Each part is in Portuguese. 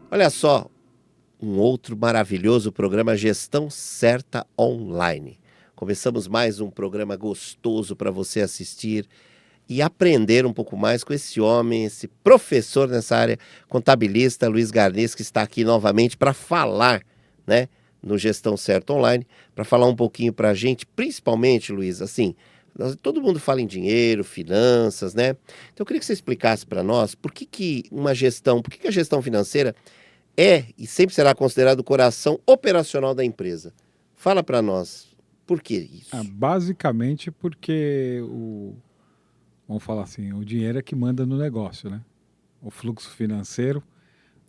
Olha só, um outro maravilhoso programa Gestão Certa Online. Começamos mais um programa gostoso para você assistir e aprender um pouco mais com esse homem, esse professor nessa área, contabilista Luiz Garnês, que está aqui novamente para falar, né, no Gestão Certa Online, para falar um pouquinho para a gente, principalmente, Luiz, assim, todo mundo fala em dinheiro, finanças, né? Então eu queria que você explicasse para nós por que que a gestão financeira é e sempre será considerado o coração operacional da empresa. Fala para nós, por que isso? Basicamente porque vamos falar assim, o dinheiro é que manda no negócio, né? O fluxo financeiro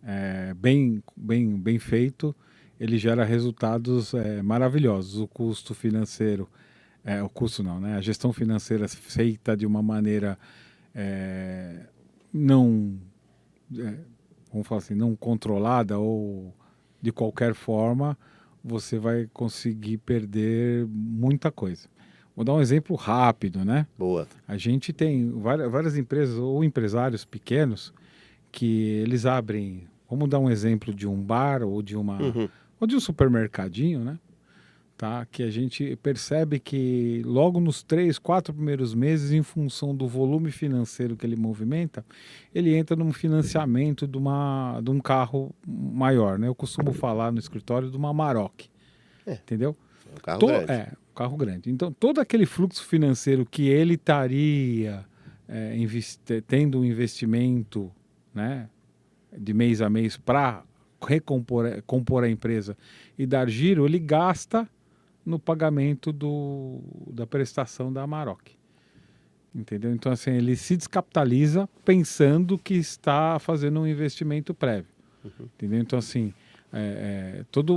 é bem feito, ele gera resultados maravilhosos. O custo financeiro, o custo não, né? A gestão financeira feita de uma maneira não, é, vamos falar assim, não controlada ou de qualquer forma, você vai conseguir perder muita coisa. Vou dar um exemplo rápido, né? Boa. A gente tem várias empresas ou empresários pequenos que eles abrem. Vamos dar um exemplo de um bar Uhum. ou de um supermercadinho, né? Tá? Que a gente percebe que logo nos 3, 4 primeiros meses, em função do volume financeiro que ele movimenta, ele entra num financiamento de um carro maior, né? Eu costumo falar no escritório de uma Amarok, É, entendeu? é um carro grande. Um carro grande. Então, todo aquele fluxo financeiro que ele estaria tendo um investimento, né, de mês a mês para compor a empresa e dar giro, ele gasta no pagamento da prestação da Amarok. Entendeu? Então, assim, ele se descapitaliza pensando que está fazendo um investimento prévio. Entendeu? Então, assim, toda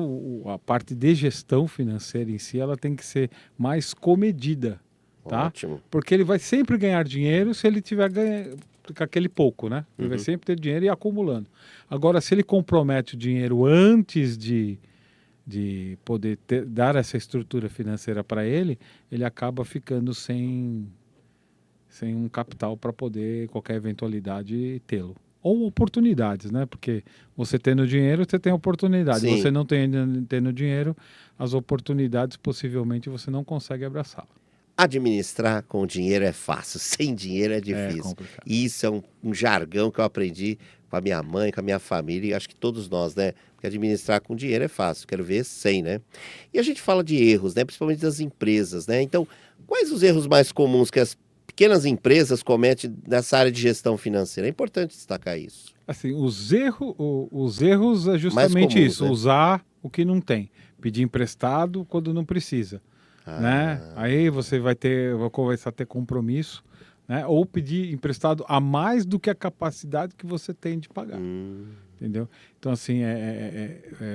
a parte de gestão financeira em si, ela tem que ser mais comedida, tá? Ótimo. Porque ele vai sempre ganhar dinheiro se ele tiver com aquele pouco, né? Ele vai sempre ter dinheiro e ir acumulando. Agora, se ele compromete o dinheiro antes de poder dar essa estrutura financeira para ele, ele acaba ficando sem um capital para poder, qualquer eventualidade, tê-lo. Ou oportunidades, né? Porque você tendo dinheiro, você tem oportunidade. Sim. Você não tendo dinheiro, as oportunidades possivelmente você não consegue abraçá-la. Administrar com dinheiro é fácil, sem dinheiro é É difícil. complicado. E isso é um jargão que eu aprendi com a minha mãe, com a minha família, e acho que todos nós, né? Porque administrar com dinheiro é fácil, quero ver sem, né? E a gente fala de erros, né? Principalmente das empresas, né? Então, quais os erros mais comuns que as pequenas empresas cometem nessa área de gestão financeira? É importante destacar isso. Assim, os erros é Mais justamente comuns, isso, né? usar o que não tem, pedir emprestado quando não precisa, né? Ah, Aí você vai começar a ter compromisso, né? Ou pedir emprestado a mais do que a capacidade que você tem de pagar, hum, entendeu? Então, assim,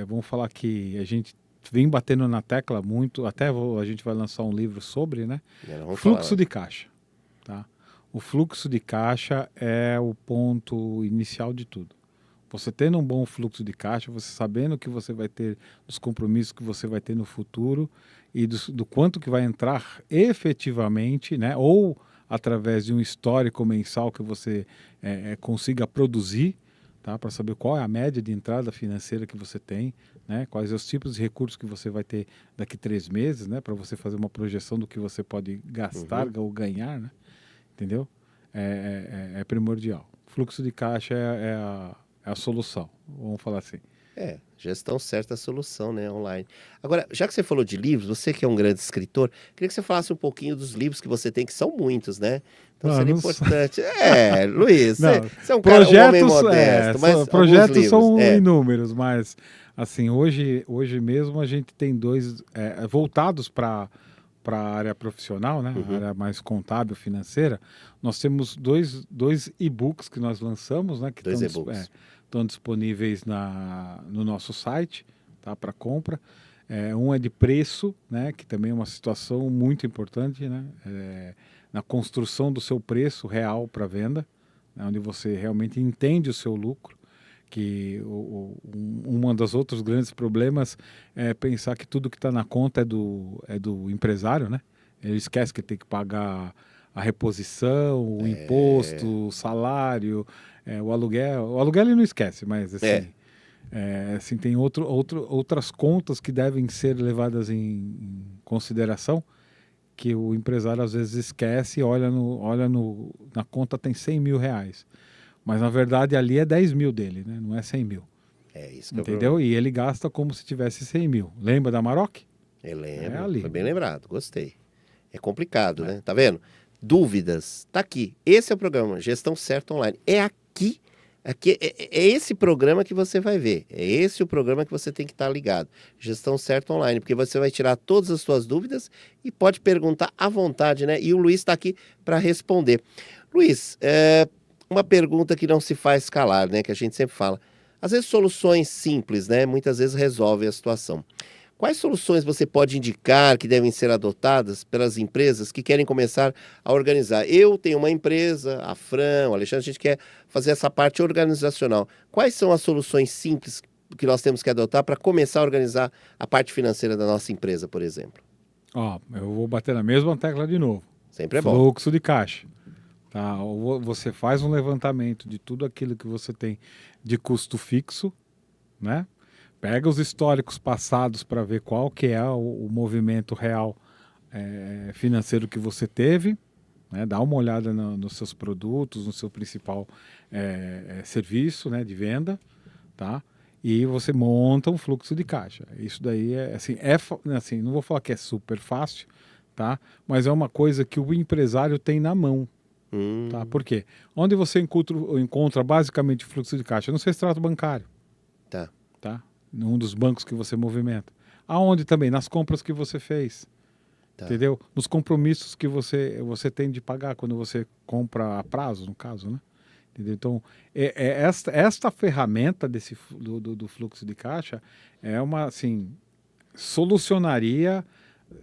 vamos falar que a gente vem batendo na tecla muito, a gente vai lançar um livro sobre, né? vamos falar, Fluxo né? de caixa, tá? O fluxo de caixa é o ponto inicial de tudo. Você tendo um bom fluxo de caixa, você sabendo que você vai ter, dos compromissos que você vai ter no futuro e do quanto que vai entrar efetivamente, né? Ou através de um histórico mensal que você consiga produzir, tá? Para saber qual é a média de entrada financeira que você tem, né? Quais os tipos de recursos que você vai ter daqui 3 meses, né? Para você fazer uma projeção do que você pode gastar Uhum. ou ganhar, né? Entendeu? É primordial. Fluxo de caixa é a solução, vamos falar assim. É, gestão certa é a solução, né, online. Agora, já que você falou de livros, você que é um grande escritor, queria que você falasse um pouquinho dos livros que você tem, que são muitos, né? Então seria Planos. importante. É, Luiz, você, Não, você é um homem modesto, mas alguns projetos livros. são É. inúmeros, mas assim, hoje mesmo a gente tem dois voltados para a área profissional, né? A Uhum. área mais contábil, financeira. Nós temos dois e-books que nós lançamos, né? Que Dois e-books. estão disponíveis no nosso site, tá? Para compra. Um é de preço, né? Que também é uma situação muito importante, né? Na construção do seu preço real para venda, né? Onde você realmente entende o seu lucro, que uma das outros grandes problemas é pensar que tudo que está na conta é do empresário, né? Ele esquece que tem que pagar a reposição, o imposto, o salário, o aluguel. O aluguel ele não esquece, mas assim, assim tem outras contas que devem ser levadas em consideração, que o empresário às vezes esquece e olha na conta tem 100 mil reais. Mas na verdade ali é 10 mil dele, né? Não é 100 mil. É isso que Entendeu? E ele gasta como se tivesse 100 mil. Lembra da Maroc? Eu lembro, ali. foi bem lembrado, gostei. É complicado, né? Tá vendo? Dúvidas, tá aqui. Esse é o programa, Gestão Certa Online. É aqui é esse programa que você vai ver. É esse o programa que você tem que estar ligado. Gestão Certa Online, porque você vai tirar todas as suas dúvidas e pode perguntar à vontade, né? E o Luiz está aqui para responder. Luiz, uma pergunta que não se faz calar, né? Que a gente sempre fala. Às vezes soluções simples, né? Muitas vezes resolvem a situação. Quais soluções você pode indicar que devem ser adotadas pelas empresas que querem começar a organizar? Eu tenho uma empresa, a Fran, o Alexandre, a gente quer fazer essa parte organizacional. Quais são as soluções simples que nós temos que adotar para começar a organizar a parte financeira da nossa empresa, por exemplo? Ó, eu vou bater na mesma tecla de novo. Sempre é bom. Fluxo de caixa. Tá? Você faz um levantamento de tudo aquilo que você tem de custo fixo, né? Pega os históricos passados para ver qual que é o movimento real financeiro que você teve, né? Dá uma olhada nos seus produtos, no seu principal serviço, né, de venda, tá? E você monta um fluxo de caixa. Isso daí assim, não vou falar que é super fácil, tá? Mas é uma coisa que o empresário tem na mão. Tá? Por quê? Onde você encontra basicamente fluxo de caixa? No seu extrato bancário. Tá? Num dos bancos que você movimenta. Aonde também? Nas compras que você fez. Tá. Entendeu? Nos compromissos que você tem de pagar quando você compra a prazo, no caso, né? Entendeu? Então, esta ferramenta do fluxo de caixa é uma, assim, solucionaria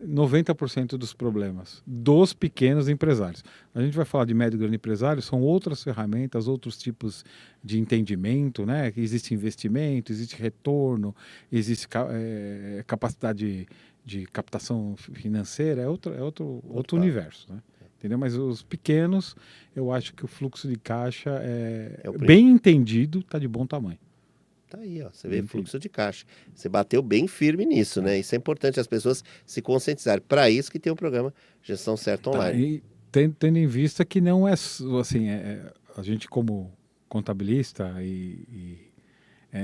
90% dos problemas dos pequenos empresários. A gente vai falar de médio e grande empresário, são outras ferramentas, outros tipos de entendimento, né? Existe investimento, existe retorno, existe capacidade de captação financeira, é outro universo, né? Entendeu? Mas os pequenos, eu acho que o fluxo de caixa bem entendido, está de bom tamanho. Tá aí, ó, você vê fluxo de caixa. Você bateu bem firme nisso, né? Isso é importante as pessoas se conscientizarem. Para isso que tem o programa Gestão Certa Online. Tá, e tendo em vista que não é assim, a gente como contabilista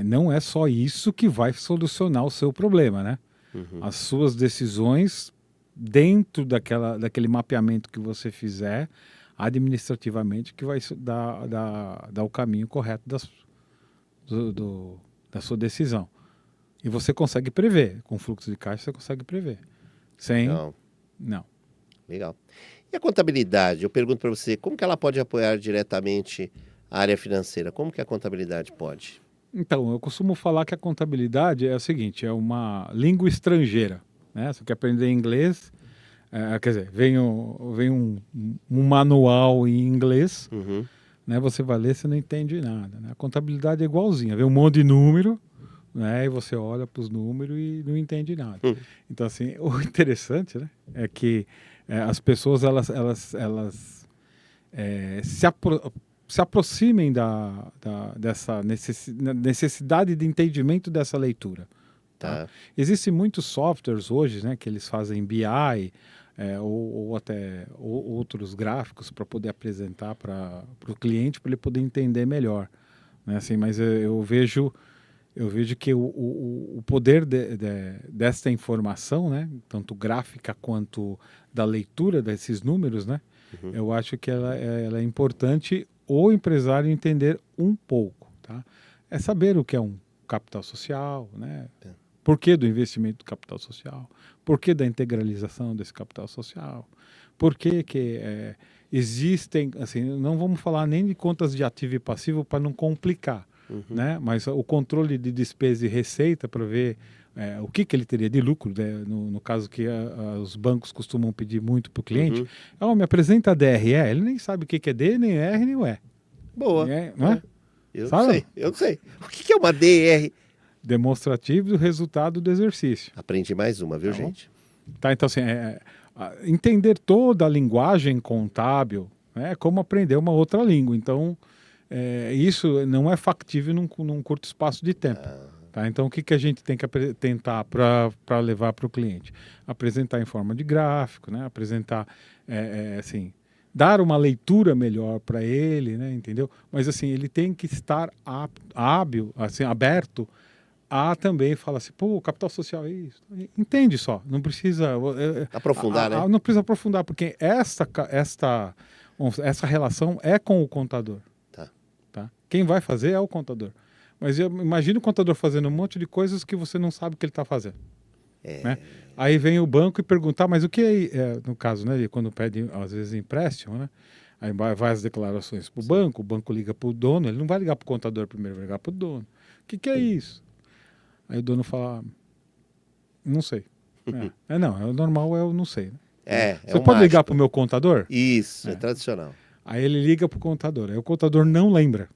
não é só isso que vai solucionar o seu problema, né? Uhum. As suas decisões dentro daquele mapeamento que você fizer administrativamente que vai dar o caminho correto da sua decisão. E você consegue prever. Com fluxo de caixa, você consegue prever. Sem... Não. Legal. E a contabilidade? Eu pergunto para você, como que ela pode apoiar diretamente a área financeira? Como que a contabilidade pode? Então, eu costumo falar que a contabilidade é o seguinte, é uma língua estrangeira. Né? Você quer aprender inglês, quer dizer, vem um manual em inglês, né? Você vai ler, você não entende nada. Né? A contabilidade é igualzinha, vem um monte de número, né? E você olha para os números e não entende nada. Então, assim, o interessante, né? É que as pessoas elas se aproximem dessa necessidade de entendimento dessa leitura. Tá? Existem muitos softwares hoje, né, que eles fazem BI ou até outros gráficos para poder apresentar para o cliente, para ele poder entender melhor. Né? Assim, mas eu vejo que o poder desta informação, né, tanto gráfica quanto da leitura desses números, né, eu acho que ela é importante o empresário entender um pouco. Tá? É saber o que é um capital social, né? Por que do investimento do capital social? Por que da integralização desse capital social? Por que existem, assim, não vamos falar nem de contas de ativo e passivo para não complicar, né? Mas o controle de despesa e receita para ver o que ele teria de lucro, né? No caso que os bancos costumam pedir muito para o cliente, me apresenta a DRE, ele nem sabe o que é D, nem R, nem o E. Boa. Não é? Eu não sei. O que é uma DR? Demonstrativo do resultado do exercício. Aprendi mais uma, viu, gente? Tá, então assim, entender toda a linguagem contábil é como aprender uma outra língua. Então, isso não é factível num curto espaço de tempo. Tá? Então, o que a gente tem que tentar para levar para o cliente? Apresentar em forma de gráfico, né? Apresentar, assim, dar uma leitura melhor para ele, né? Entendeu? Mas, assim, ele tem que estar hábil, assim, aberto a também falar assim, pô, capital social é isso. Entende só, não precisa... Aprofundar, né? Não precisa aprofundar, porque essa relação é com o contador. Tá? Quem vai fazer é o contador. Mas imagina o contador fazendo um monte de coisas que você não sabe o que ele está fazendo. Né? Aí vem o banco e perguntar, mas o que é, no caso, né, quando pede, às vezes, empréstimo, né? Aí vai as declarações para o banco liga para o dono, ele não vai ligar para o contador primeiro, vai ligar para o dono. O que é isso? Aí o dono fala, não sei. Não, o normal é eu não sei. Você pode ligar para o meu contador? Isso, é tradicional. Aí ele liga para o contador, aí o contador não lembra.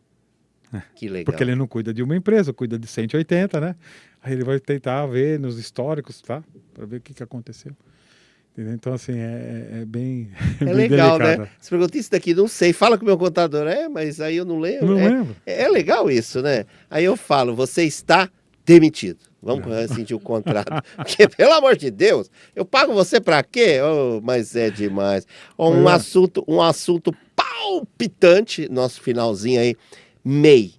Que legal. Porque ele não cuida de uma empresa, cuida de 180, né? Aí ele vai tentar ver nos históricos, tá? Para ver o que aconteceu. Entendeu? Então, assim, é bem. É bem legal, delicado. né? Você pergunta isso daqui, não sei. Fala com o meu contador. Mas aí eu não lembro. Não lembro. É legal isso, né? Aí eu falo, você está demitido. Vamos rescindir o contrato. Porque, pelo amor de Deus, eu pago você para quê? Oh, mas é demais. Um assunto palpitante, nosso finalzinho aí. MEI.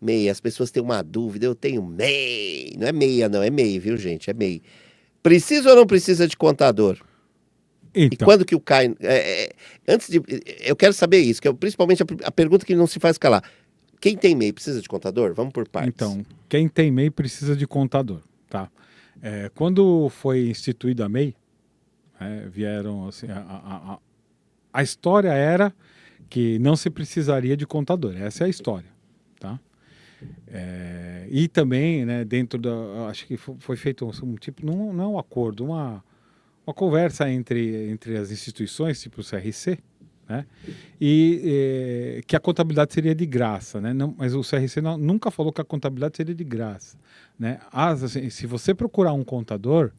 MEI, as pessoas têm uma dúvida, eu tenho MEI. Não é meia, não, é MEI, viu, gente? É MEI. Precisa ou não precisa de contador? Então. E quando que o CAI... antes de... Eu quero saber isso, que é principalmente a pergunta que não se faz calar. Quem tem MEI precisa de contador? Vamos por partes. Então, quem tem MEI precisa de contador, tá? Quando foi instituída a MEI, vieram assim... A história era que não se precisaria de contador. Essa é a história, tá? E também, né, dentro da... Acho que foi feito um tipo... Não é um acordo, uma conversa entre as instituições, tipo o CRC, né? E que a contabilidade seria de graça, né? Não, mas o CRC nunca falou que a contabilidade seria de graça, né? Assim, se você procurar um contador,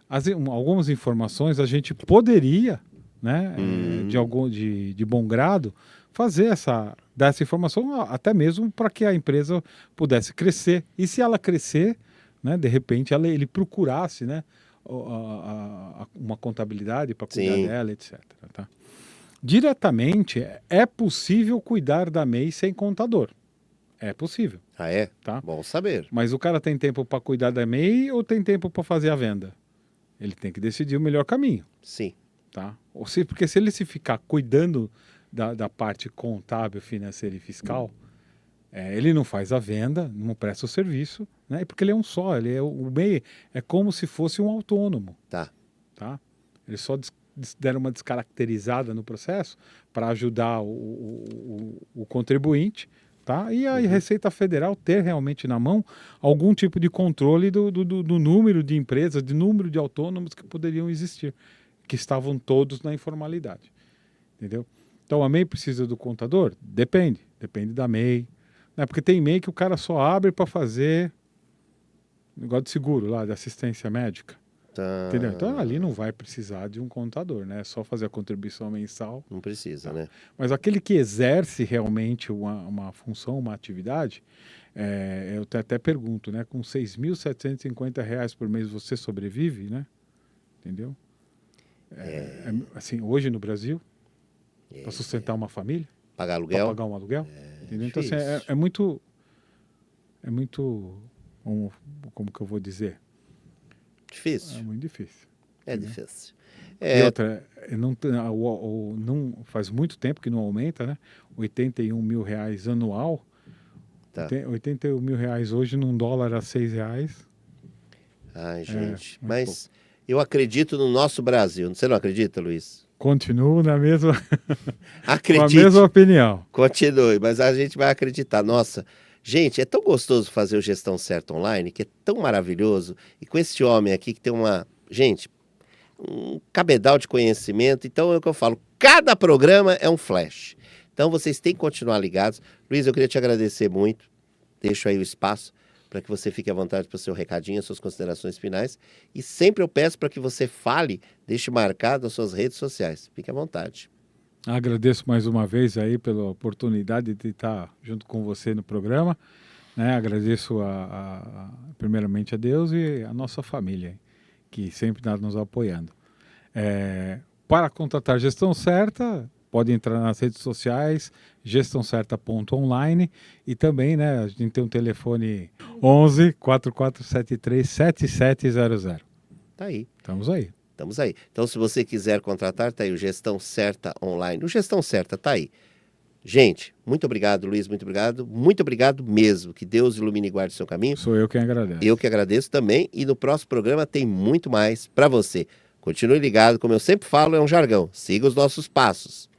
algumas informações a gente poderia, né, de bom grado, dar essa informação até mesmo para que a empresa pudesse crescer. E se ela crescer, né, de repente ele procurasse, né, uma contabilidade para cuidar dela, etc. Tá? Diretamente, é possível cuidar da MEI sem contador. É possível. Ah, é? Tá? Bom saber. Mas o cara tem tempo para cuidar da MEI ou tem tempo para fazer a venda? Ele tem que decidir o melhor caminho. Sim. Tá? Porque se ele se ficar cuidando da parte contábil, financeira e fiscal, ele não faz a venda, não presta o serviço, né? Porque ele é um só, o MEI é como se fosse um autônomo. Tá. Eles só deram uma descaracterizada no processo para ajudar o contribuinte, tá? E a Receita Federal ter realmente na mão algum tipo de controle do número de empresas, do número de autônomos que poderiam existir, que estavam todos na informalidade, entendeu? Então a MEI precisa do contador? Depende da MEI, né? Porque tem MEI que o cara só abre para fazer negócio de seguro lá, de assistência médica. Tá. Entendeu? Então ali não vai precisar de um contador, né? É só fazer a contribuição mensal. Não precisa, né? Mas aquele que exerce realmente uma função, uma atividade, eu até pergunto, né? Com R$6.750 por mês você sobrevive, né? Entendeu? Assim, hoje no Brasil, para sustentar uma família, pagar aluguel, para pagar um aluguel, entendeu? Então assim, difícil. é muito, como que eu vou dizer? Difícil. É muito difícil. É difícil. E outra, não faz muito tempo que não aumenta, né? R$81 mil anual. Tá. R$81 mil hoje num dólar a R$6. Ai, gente. Mas eu acredito no nosso Brasil. Você não acredita, Luiz? Continuo na mesma... Acredite. Com a mesma opinião. Continue, mas a gente vai acreditar. Nossa, gente, é tão gostoso fazer o Gestão Certa Online, que é tão maravilhoso. E com esse homem aqui que tem um cabedal de conhecimento. Então é o que eu falo, cada programa é um flash. Então vocês têm que continuar ligados. Luiz, eu queria te agradecer muito. Deixo aí o espaço para que você fique à vontade para o seu recadinho, as suas considerações finais. E sempre eu peço para que você fale, deixe marcado as suas redes sociais. Fique à vontade. Agradeço mais uma vez aí pela oportunidade de estar junto com você no programa, né? Agradeço primeiramente a Deus e a nossa família, que sempre está nos apoiando. Para contratar Gestão Certa, pode entrar nas redes sociais, gestãocerta.online, e também, né, a gente tem um telefone 11 4473 7700. Tá aí. Estamos aí. Estamos aí. Então, se você quiser contratar, tá aí o Gestão Certa Online. O Gestão Certa tá aí. Gente, muito obrigado, Luiz, muito obrigado. Muito obrigado mesmo. Que Deus ilumine e guarde o seu caminho. Sou eu quem agradece. Eu que agradeço também. E no próximo programa tem muito mais para você. Continue ligado, como eu sempre falo, é um jargão. Siga os nossos passos.